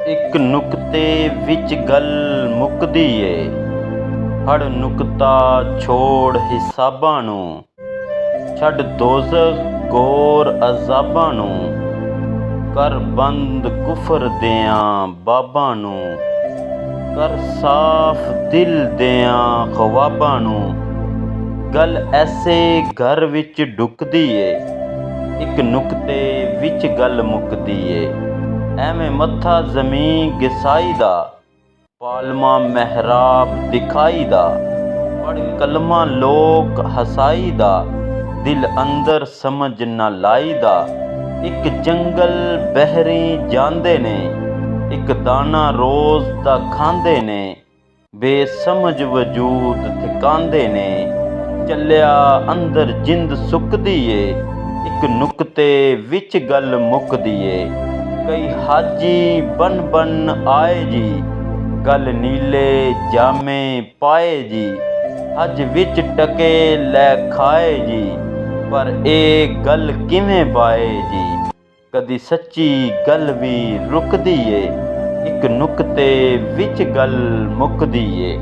ਇੱਕ ਨੁਕਤੇ ਵਿੱਚ ਗੱਲ ਮੁੱਕਦੀ ਏ। ਫੜ ਨੁਕਤਾ ਛੋੜ ਹਿਸਾਬਾਂ ਨੂੰ, ਛੱਡ ਦੋਜ਼ਖ ਗੌਰ ਅਜ਼ਾਬਾਂ ਨੂੰ, ਕਰ ਬੰਦ ਕੁਫਰ ਦਿਆਂ ਬਾਬਾਂ ਨੂੰ, ਕਰ ਸਾਫ਼ ਦਿਲ ਦਿਆਂ ਖਵਾਬਾਂ ਨੂੰ। ਗੱਲ ਐਸੇ ਘਰ ਵਿੱਚ ਢੁੱਕਦੀ ਏ, ਇੱਕ ਨੁਕਤੇ ਵਿੱਚ ਗੱਲ ਮੁੱਕਦੀ ਏ। ਐਵੇਂ ਮੱਥਾ ਜ਼ਮੀਂ ਗਿਸਾਈ ਦਾ, ਪਾਲਮਾ ਮਹਿਰਾਬ ਦਿਖਾਈ ਦਾ, ਪੜ੍ਹ ਕਲਮਾ ਲੋਕ ਹਸਾਈ ਦਾ, ਦਿਲ ਅੰਦਰ ਸਮਝ ਨਾ ਲਾਈ ਦਾ। ਇੱਕ ਜੰਗਲ ਬਹਿਰੀ ਜਾਂਦੇ ਨੇ, ਇੱਕ ਦਾਣਾ ਰੋਜ਼ ਦਾ ਖਾਂਦੇ ਨੇ, ਬੇਸਮਝ ਵਜੂਦ ਥਕਾਂਦੇ ਨੇ। ਚੱਲਿਆ ਅੰਦਰ ਜਿੰਦ ਸੁੱਕਦੀ ਏ, ਇੱਕ ਨੁਕਤੇ ਵਿੱਚ ਗੱਲ ਮੁੱਕਦੀ ਏ। ਕਈ ਹਾਜੀ ਬਨ ਬਨ ਆਏ ਜੀ, ਗੱਲ ਨੀਲੇ ਜਾਮੇ ਪਾਏ ਜੀ, ਹਜ ਵਿੱਚ ਟਕੇ ਲੈ ਖਾਏ ਜੀ, ਪਰ ਇਹ ਗੱਲ ਕਿਵੇਂ ਬਾਏ ਜੀ। ਕਦੀ ਸੱਚੀ ਗੱਲ ਵੀ ਰੁਕਦੀ ਏ, ਇੱਕ ਨੁਕਤੇ ਵਿੱਚ ਗੱਲ ਮੁੱਕਦੀ ਏ।